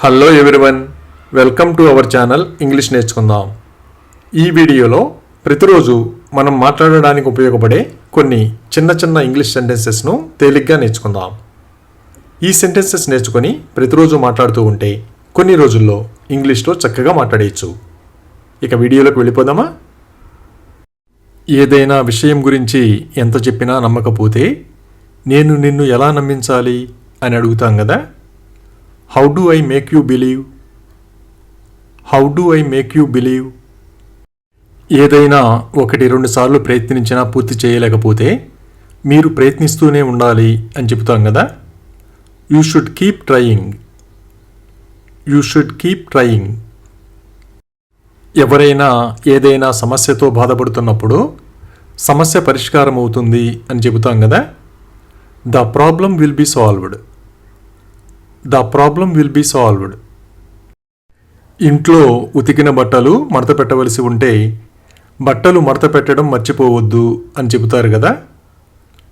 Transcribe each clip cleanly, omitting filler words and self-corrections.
Hello everyone, welcome to our channel English నేర్చుకుందాం. ఈ వీడియోలో ప్రతిరోజు మనం మాట్లాడడానికి ఉపయోగపడే కొన్ని చిన్న చిన్న ఇంగ్లీష్ సెంటెన్సెస్ను తేలిగ్గా నేర్చుకుందాం. ఈ సెంటెన్సెస్ నేర్చుకొని ప్రతిరోజు మాట్లాడుతూ ఉంటే కొన్ని రోజుల్లో ఇంగ్లీష్లో చక్కగా మాట్లాడేయచ్చు. ఇక వీడియోలోకి వెళ్ళిపోదామా? ఏదైనా విషయం గురించి ఎంత చెప్పినా నమ్మకపోతే నేను నిన్ను ఎలా నమ్మించాలి అని అడుగుతాం కదా. How do I make you believe? How do I make you believe? ఏదైనా 1-2 సార్లు ప్రయత్నించినా పూర్తి చేయలేకపోతే మీరు ప్రయత్నిస్తూనే ఉండాలి అని చెప్తాం కదా. You should keep trying. You should keep trying. ఎవరైనా ఏదైనా సమస్యతో బాధపడుతున్నప్పుడు సమస్య పరిష్కారం అవుతుంది అని చెబుతాం కదా. The problem will be solved. The problem will be solved. ఇంట్లో ఉతికిన బట్టలు మడత పెట్టవలసి ఉంటే బట్టలు మడత పెట్టడం మర్చిపోవద్దు అని చెబుతారు కదా.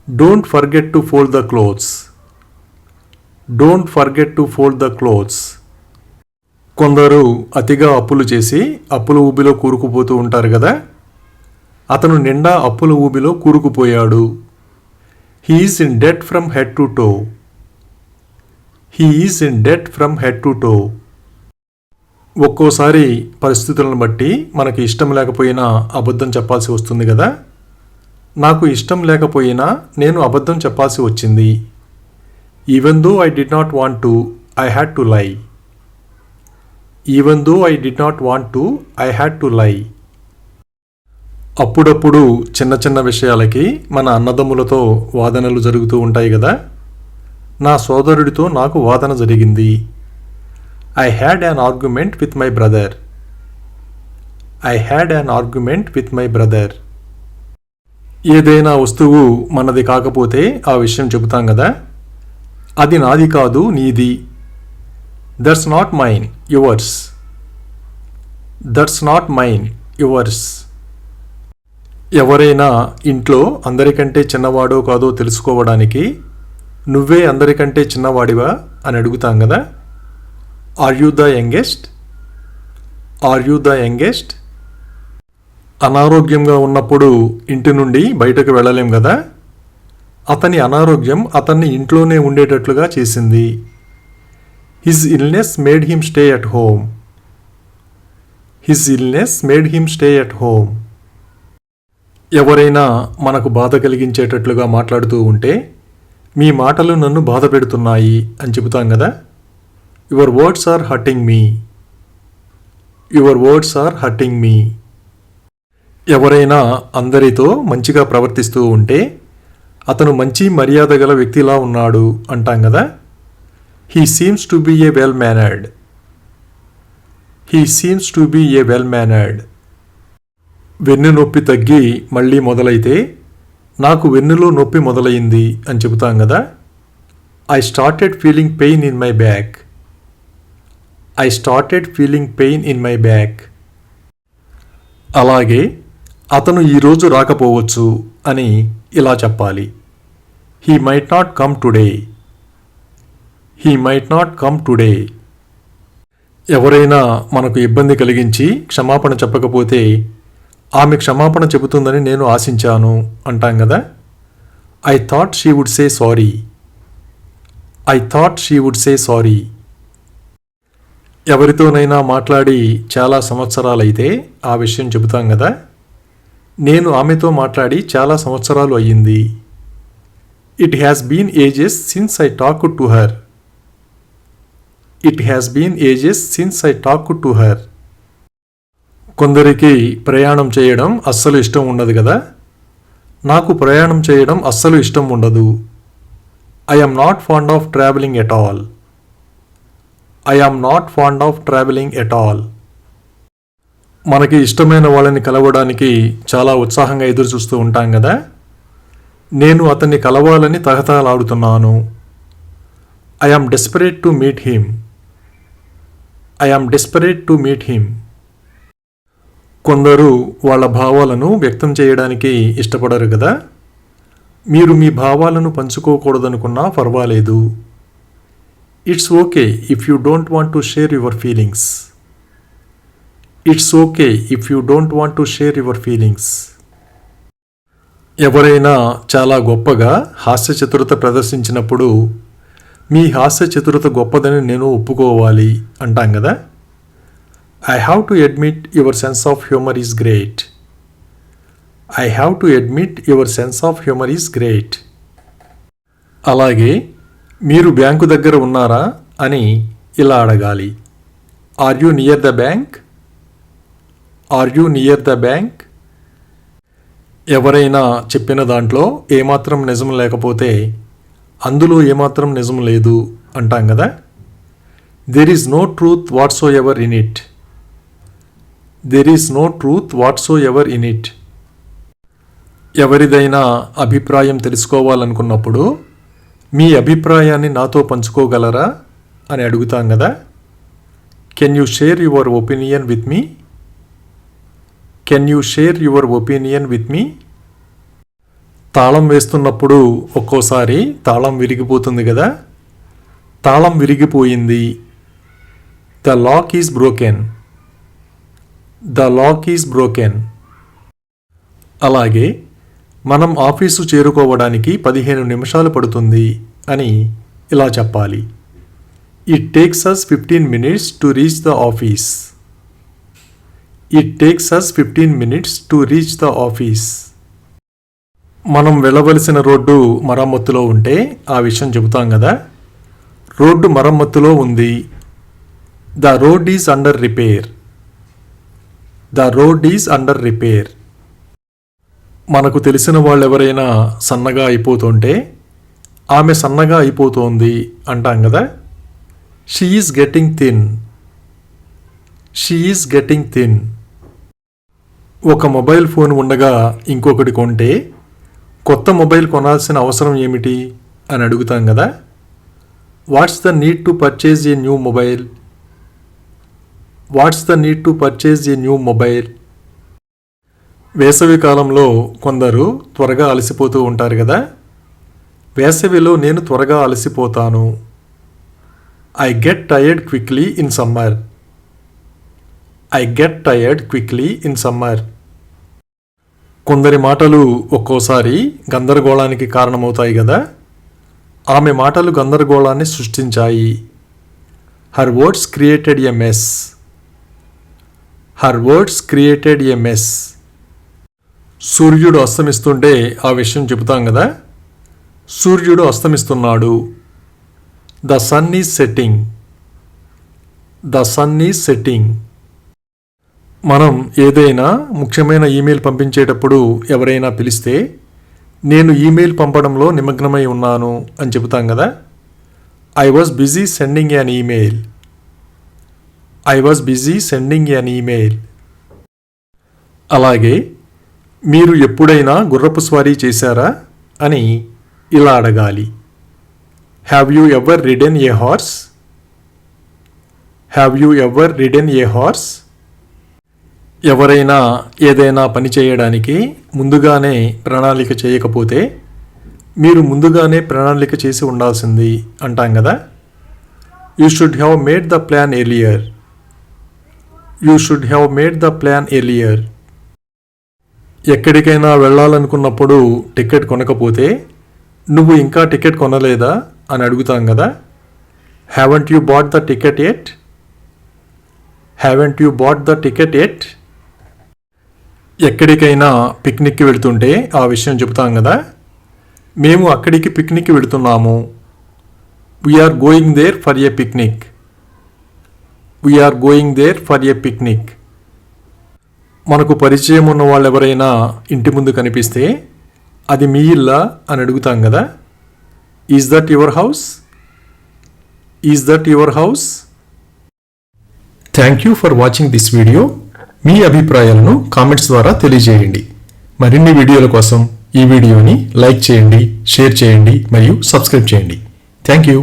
Don't forget to fold the clothes. Don't forget to fold the clothes. కొందరు అతిగా అప్పులు చేసి అప్పుల ఊబిలో కూరుకుపోతూ ఉంటారు కదా. అతను నిండా అప్పుల ఊబిలో కూరుకుపోయాడు. He is in debt from head to toe. He is in debt from head to toe. ఒక్కోసారి పరిస్థితులను బట్టి మనకి ఇష్టం లేకపోయినా అబద్ధం చెప్పాల్సి వస్తుంది కదా. నాకు ఇష్టం లేకపోయినా నేను అబద్ధం చెప్పాల్సి వచ్చింది. Even though I did not want to, I had to lie. Even though I did not want to, I had to lie. అప్పుడప్పుడు చిన్న చిన్న విషయాలకి మన అన్నదమ్ములతో వాదనలు జరుగుతూ ఉంటాయి కదా. నా సోదరుడితో నాకు వాదన జరిగింది. I had an argument with my brother. I had an argument with my brother. ఏదైనా వస్తువు మనది కాకపోతే ఆ విషయం చెబుతాం కదా. అది నాది కాదు, నీది. That's not mine, yours. That's not mine, yours. ఎవరైనా ఇంట్లో అందరికంటే చిన్నవాడో కాదో తెలుసుకోవడానికి నువ్వే అందరికంటే చిన్నవాడివా అని అడుగుతాం కదా. Are you the youngest? Are you the youngest? అనారోగ్యంగా ఉన్నప్పుడు ఇంటి నుండి బయటకు వెళ్ళలేం కదా. అతని అనారోగ్యం అతన్ని ఇంట్లోనే ఉండేటట్లుగా చేసింది. His illness made him stay at home. His illness made him stay at home. ఎవరైనా మనకు బాధ కలిగించేటట్లుగా మాట్లాడుతూ ఉంటే మీ మాటలు నన్ను బాధ పెడుతున్నాయి అని చెబుతాం కదా. Your words are hurting me. Your words are hurting me. ఎవరైనా అందరితో మంచిగా ప్రవర్తిస్తూ ఉంటే అతను మంచి మర్యాద గల వ్యక్తిలా ఉన్నాడు అంటాం కదా. He seems to be a well mannered. He seems to be a well mannered. వెన్ను నొప్పి తగ్గి మళ్ళీ మొదలైతే నాకు వెన్నులో నొప్పి మొదలైంది అని చెబుతాం కదా. I started feeling pain in my back. I started feeling pain in my back. అలాగే అతను ఈరోజు రాకపోవచ్చు అని ఇలా చెప్పాలి. He might not come today. He might not come today. ఎవరైనా మనకు ఇబ్బంది కలిగించి క్షమాపణ చెప్పకపోతే ఆమె క్షమాపణ చెబుతుందని నేను ఆశించాను అంటాం కదా. I thought she would say sorry. I thought she would say sorry. ఎవరితోనైనా మాట్లాడి చాలా సంవత్సరాలైతే ఆ విషయం చెబుతాం కదా. నేను ఆమెతో మాట్లాడి చాలా సంవత్సరాలు అయ్యింది. It has been ages since I talked to her. It has been ages since I talked to her. కొందరికి ప్రయాణం చేయడం అస్సలు ఇష్టం ఉండదు కదా. నాకు ప్రయాణం చేయడం అస్సలు ఇష్టం ఉండదు. I am not fond of travelling at all. I am not fond of travelling at all. మనకి ఇష్టమైన వాళ్ళని కలవడానికి చాలా ఉత్సాహంగా ఎదురు చూస్తూ ఉంటాం కదా. నేను అతన్ని కలవాలని తహతహలాడుతున్నాను. I am desperate to meet him. I am desperate to meet him. కొందరు వాళ్ళ భావాలను వ్యక్తం చేయడానికి ఇష్టపడరు కదా. మీరు మీ భావాలను పంచుకోకూడదనుకున్నా పర్వాలేదు. It's okay if you don't want to share your feelings. It's okay if you don't want to share your feelings. ఎవరైనా చాలా గొప్పగా హాస్య చతురత ప్రదర్శించినప్పుడు మీ హాస్య చతురత గొప్పదని నేను ఒప్పుకోవాలి అంటాం కదా. I have to admit your sense of humour is great. I have to admit your sense of humour is great. అలాగే మీరు బ్యాంకు దగ్గర ఉన్నారా అని ఇలా అడగాలి. Are you near the bank? Are you near the bank? ఎవరైనా చెప్పిన దాంట్లో ఏమాత్రం నిజం లేకపోతే అందులో ఏమాత్రం నిజం లేదు అంటాం కదా. There is no truth whatsoever in it. There is no truth whatsoever in it. ఎవరిదైనా అభిప్రాయం తెలుసుకోవాలనుకున్నప్పుడు మీ అభిప్రాయాన్ని నాతో పంచుకోగలరా అని అడుగుతాం కదా. Can you share your opinion with me? Can you share your opinion with me? తాళం వేస్తున్నప్పుడు ఒక్కోసారి తాళం విరిగిపోతుంది కదా. తాళం విరిగిపోయింది. The lock is broken. The lock is broken. అలాగే మనం ఆఫీసు చేరుకోవడానికి 15 నిమిషాలు పడుతుంది అని ఇలా చెప్పాలి. It takes us 15 minutes to reach the office. It takes us 15 minutes to reach the office. మనం వెళ్ళవలసిన రోడ్డు మరమ్మతులో ఉంటే ఆ విషయం చెబుతాం కదా. రోడ్డు మరమ్మతులో ఉంది. The road is under repair. The road is under repair. మనకు తెలిసిన వాళ్ళెవరైనా సన్నగా అయిపోతుంటే ఆమె సన్నగా అయిపోతోంది అంటాం కదా. She is getting thin. She is getting thin. ఒక మొబైల్ ఫోన్ ఉండగా ఇంకొకటి కొంటే కొత్త మొబైల్ కొనాల్సిన అవసరం ఏమిటి అని అడుగుతాం కదా. What's the need to purchase a new mobile? What's the need to purchase a new mobile? వేసవి కాలంలో కొందరు త్వరగా అలసిపోతూ ఉంటారు కదా. వేసవిలో నేను త్వరగా అలసిపోతాను. I get tired quickly in summer. I get tired quickly in summer. కొందరి మాటలు ఒక్కోసారి గందరగోళానికి కారణమవుతాయి కదా. ఆమె మాటలు గందరగోళాన్ని సృష్టించాయి. Her words created a mess. Her words created a mess. సూర్యుడు అస్తమిస్తుంటే ఆ విషయం చెబుతాం కదా. సూర్యుడు అస్తమిస్తున్నాడు. The sun is setting. The sun is setting. మనం ఏదైనా ముఖ్యమైన ఈమెయిల్ పంపించేటప్పుడు ఎవరైనా పిలిస్తే నేను ఈమెయిల్ పంపడంలో నిమగ్నమై ఉన్నాను అని చెబుతాం కదా. I was busy sending an email. I was busy sending an email. అలాగే మీరు ఎప్పుడైనా గుర్రపు స్వారీ చేశారా అని ఇలా అడగాలి. Have you ever ridden A horse? Have you ever ridden A horse? ఎవరైనా ఏదైనా పని చేయడానికి ముందుగానే ప్రణాళిక చేయకపోతే మీరు ముందుగానే ప్రణాళిక చేసి ఉండాల్సింది అంటాం కదా. You should have made the plan earlier. You should have made the plan earlier. ఎక్కడికైనా వెళ్ళాలనుకున్నప్పుడు టికెట్ కొనకపోతే నువ్వు ఇంకా టికెట్ కొనలేదా అని అడుగుతాం కదా. Haven't you bought the ticket yet? Haven't you bought the ticket yet? ఎక్కడికైనా పిక్నిక్కి వెళుతుంటే ఆ విషయం చెబుతాం కదా. మేము అక్కడికి పిక్నిక్కి వెళుతున్నాము. We're going there for a picnic. We're going there for a picnic. మనకు పరిచయం ఉన్న వాళ్ళు ఎవరైనా ఇంటి ముందు కనిపిస్తే అది మీ ఇల్లా అని అడుగుతాం కదా. Is that your house? Is that your house? Thank you for watching this video. మీ అభిప్రాయాలను కామెంట్స్ ద్వారా తెలియజేయండి. మరిన్ని వీడియోల కోసం ఈ వీడియోని లైక్ చేయండి, షేర్ చేయండి మరియు సబ్స్క్రైబ్ చేయండి. Thank you.